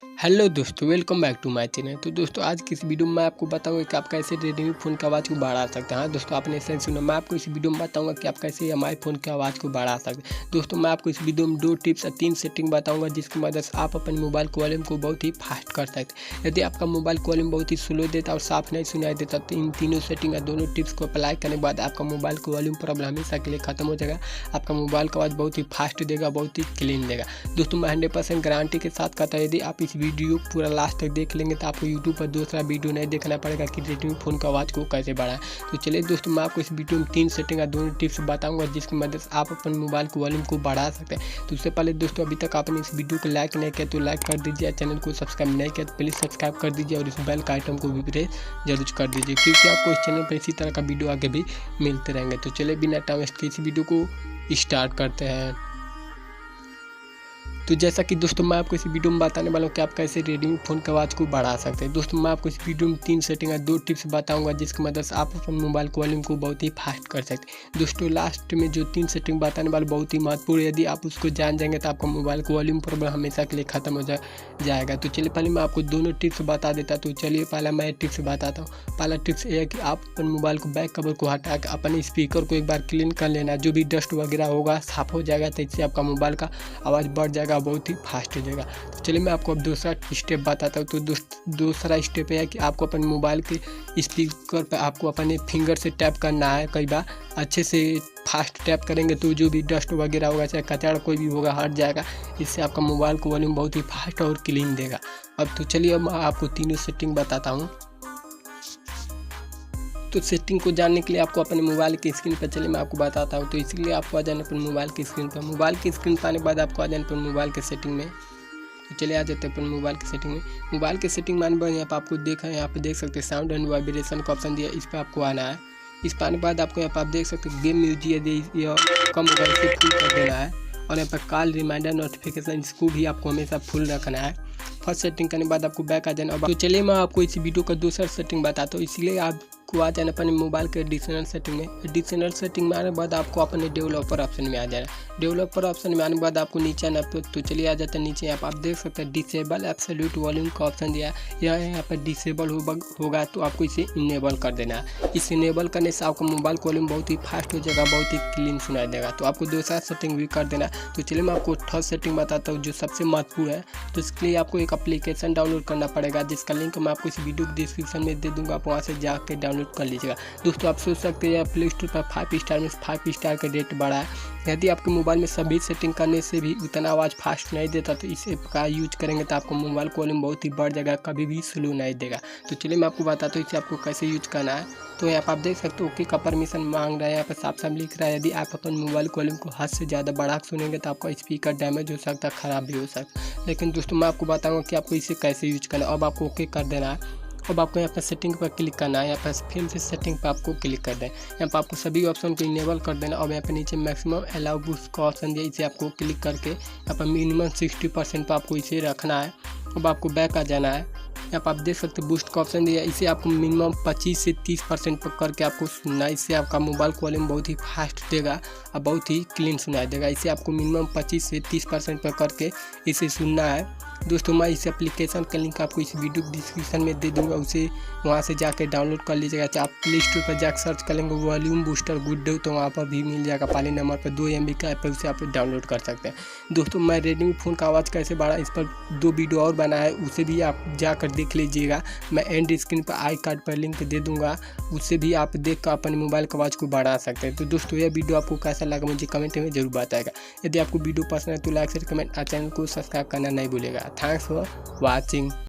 Hello दोस्तों, welcome back to my channel. तो दोस्तों, आज की इस वीडियो में मैं आपको बताऊंगा कि आप कैसे रेडमी फ़ोन की आवाज़ को बढ़ा सकते हैं। हाँ दोस्तों, आपने सही सुना। मैं आपको इस वीडियो में बताऊंगा कि आप कैसे हमारे फ़ोन की आवाज़ को बढ़ा सकते हैं। दोस्तों, मैं आपको इस वीडियो में 2 टिप्स और 3 सेटिंग बताऊंगा जिसकी मदद से आप अपने मोबाइल के वॉल्यूम को बहुत ही फास्ट कर सकते हैं। यदि आपका मोबाइल का वॉल्यूम बहुत ही स्लो देता और साफ नहीं सुनाई देता, तो इन तीनों सेटिंग या दोनों टिप्स को अप्लाई करने के बाद आपका मोबाइल का वॉल्यूम प्रॉब्लम हमेशा के लिए खत्म हो जाएगा। आपका मोबाइल का आवाज़ बहुत ही फास्ट देगा, बहुत ही क्लीन देगा। दोस्तों, मैं 100% गारंटी के साथ कहता हूँ, यदि आप इस वीडियो पूरा लास्ट तक देख लेंगे तो आपको यूट्यूब पर दूसरा वीडियो नहीं देखना पड़ेगा कि रेडमी फ़ोन की आवाज़ को कैसे बढ़ाएं। तो चलिए दोस्तों, मैं आपको इस वीडियो में 3 सेटिंग या दोनों टिप्स बताऊंगा जिसकी मदद से आप अपने मोबाइल के वॉल्यूम को बढ़ा सकते हैं। तो उससे पहले दोस्तों, अभी तक आपने इस वीडियो को लाइक नहीं किया तो लाइक कर दीजिए, चैनल को सब्सक्राइब नहीं किया तो प्लीज़ सब्सक्राइब कर दीजिए और इस बेल का आइटम को भी प्रेस जरूर कर दीजिए, क्योंकि आपको इस चैनल पर इसी तरह का वीडियो आगे भी मिलते रहेंगे। तो चलिए बिना टाइम वेस्ट के इस वीडियो को स्टार्ट करते हैं। तो जैसा कि दोस्तों, मैं आपको इस वीडियो में बताने वाला हूँ कि आप कैसे रेडमी फ़ोन की आवाज़ को बढ़ा सकते हैं। दोस्तों, मैं आपको इस वीडियो में 3 सेटिंग या 2 टिप्स बताऊंगा जिसकी मदद से आप अपने मोबाइल के वॉल्यूम को बहुत ही फास्ट कर सकते हैं। दोस्तों, लास्ट में जो 3 सेटिंग बताने वाले बहुत ही महत्वपूर्ण, यदि आप उसको जान जाएंगे तो आपका मोबाइल का वॉल्यूम प्रॉब्लम हमेशा के लिए ख़त्म हो जाएगा। तो चलिए पहले मैं आपको दोनों टिप्स बता देता। तो चलिए पहला मैं टिप्स बताता हूँ। पहला टिप्स ये है कि आप अपने मोबाइल को बैक कवर को हटा कर अपने स्पीकर को एक बार क्लीन कर लेना। जो भी डस्ट वगैरह होगा साफ हो जाएगा, तो इससे आपका मोबाइल का आवाज़ बढ़ जाएगा, बहुत ही फास्ट हो जाएगा। तो चलिए मैं आपको अब दूसरा स्टेप बताता हूँ। तो दूसरा स्टेप है कि आपको अपने मोबाइल के स्पीकर पर आपको अपने फिंगर से टैप करना है। कई बार अच्छे से फास्ट टैप करेंगे तो जो भी डस्ट वगैरह होगा, चाहे कचरा कोई भी होगा, हट जाएगा। इससे आपका मोबाइल का वॉल्यूम बहुत ही फास्ट और क्लीन देगा। अब तो चलिए अब मैं आपको तीनों सेटिंग बताता हूँ। तो सेटिंग को जानने के लिए आपको अपने मोबाइल की स्क्रीन पर चलिए मैं आपको बताता हूँ। तो इसीलिए आपको आ जाना अपने मोबाइल की स्क्रीन पर। मोबाइल की स्क्रीन पर आने के बाद आपको आ जाना अपने मोबाइल के सेटिंग में। तो चलिए आ जाते हैं अपन मोबाइल की सेटिंग में। मोबाइल की सेटिंग में आने पर यहाँ पर आपको देखा है, यहाँ पे देख सकते हैं साउंड एंड वाइब्रेशन का ऑप्शन दिया, इस पर आपको आना है। इस पर आने के बाद आपको यहाँ पर आप देख सकते हैं गेम म्यूजिक, यदि कम होगा इसे फुल कर देना है। और यहाँ पर कॉल रिमाइंडर नोटिफिकेशन, इसको भी आपको हमेशा फुल रखना है। फर्स्ट सेटिंग करने के बाद आपको बैक आ जाना। अब तो चलिए मैं आपको इस वीडियो का दूसरा सेटिंग बताता हूँ। इसलिए आपको आ जाना अपने मोबाइल के एडिशनल सेटिंग में। एडिशनल सेटिंग में आने के बाद आपको अपने डेवलपर ऑप्शन में आ जाना। डेवलपर ऑप्शन में आने के बाद आपको नीचे आना। तो चलिए आ जाता है नीचे। यहाँ पर आप देख सकते हैं डिसेबल एब्सोल्यूट वॉल्यूम का ऑप्शन दिया है। यहाँ पर डिसेबल होगा तो आपको इसे इनेबल कर देना है। इसे इनेबल करने से आपका मोबाइल का वॉल्यूम बहुत ही फास्ट हो जाएगा, बहुत ही क्लीन सुनाई देगा। तो आपको दूसरा सेटिंग भी कर देना। तो चलिए मैं आपको थर्ड सेटिंग बताता हूँ जो सबसे महत्वपूर्ण है। तो इसके लिए आपको एक एप्लीकेशन डाउनलोड करना पड़ेगा, जिसका लिंक मैं आपको इस वीडियो के डिस्क्रिप्शन में दे दूंगा। आप वहाँ से जाकर डाउनलोड कर लीजिएगा। दोस्तों, आप सोच सकते हैं प्ले स्टोर पर 5 स्टार में 5 स्टार का रेट बढ़ा है। यदि आपके मोबाइल में सभी सेटिंग करने से भी उतना आवाज़ फास्ट नहीं देता, तो इस ऐप का यूज करेंगे तो आपको मोबाइल का वॉल्यूम बहुत ही बढ़ जाएगा, कभी भी स्लो नहीं देगा। तो चलिए मैं आपको बताता हूँ इसे आपको कैसे यूज करना है। तो यहाँ पर आप देख सकते हो ओके का परमिशन मांग रहा है। यहाँ पर साफ साफ लिख रहा है यदि आप अपन मोबाइल वॉल्यूम को हद से ज़्यादा बढ़ा सुनेंगे तो आपका स्पीकर डैमेज हो सकता है, ख़राब भी हो सकता है। लेकिन दोस्तों, मैं आपको बताऊँगा कि आपको इसे कैसे यूज करना है। अब आपको ओके कर देना है। अब आपको यहाँ पर सेटिंग पर क्लिक करना है। यहाँ पर फिर से सेटिंग पर आपको क्लिक कर दें। यहाँ पर आपको सभी ऑप्शन को इनेबल कर देना। और यहाँ पर नीचे मैक्सिमम अलाउ बूस्ट का ऑप्शन दिया, इसे आपको क्लिक करके यहाँ पर मिनिमम 60% पर आपको इसे रखना है। अब आपको बैक आ जाना है। यहाँ पर आप देख सकते हैं बूस्ट का ऑप्शन दिया, इसे आपको मिनिमम 25 से 30% पर करके आपको सुनना है। इससे आपका मोबाइल का वॉल्यूम बहुत ही फास्ट देगा और बहुत ही क्लीन सुनाई देगा। इसे आपको मिनिमम 25 से 30% पर करके इसे सुनना है। दोस्तों, मैं इस एप्लीकेशन का लिंक आपको इस वीडियो डिस्क्रिप्शन में दे दूंगा, उसे वहां से जाकर डाउनलोड कर लीजिएगा। चाहे आप प्ले स्टोर पर जाकर सर्च करेंगे वॉल्यूम बूस्टर गुड डे, तो वहाँ पर भी मिल जाएगा। पहले नंबर पर 2 MB का ऐप है, उसे आप डाउनलोड कर सकते हैं। दोस्तों, मैं रेडमी फ़ोन का आवाज़ कैसे बढ़ा इस पर 2 वीडियो और बना है, उसे भी आप जाकर देख लीजिएगा। मैं एंड स्क्रीन पर आई कार्ड पर लिंक दे दूँगा, उससे भी आप देख कर अपने मोबाइल की आवाज़ को बढ़ा सकते हैं। तो दोस्तों, यह वीडियो आपको कैसा लगा मुझे कमेंट में जरूर बताएगा। यदि आपको वीडियो पसंद है तो लाइक शेयर कमेंट और चैनल को सब्सक्राइब करना नहीं भूलेगा। Thanks for watching।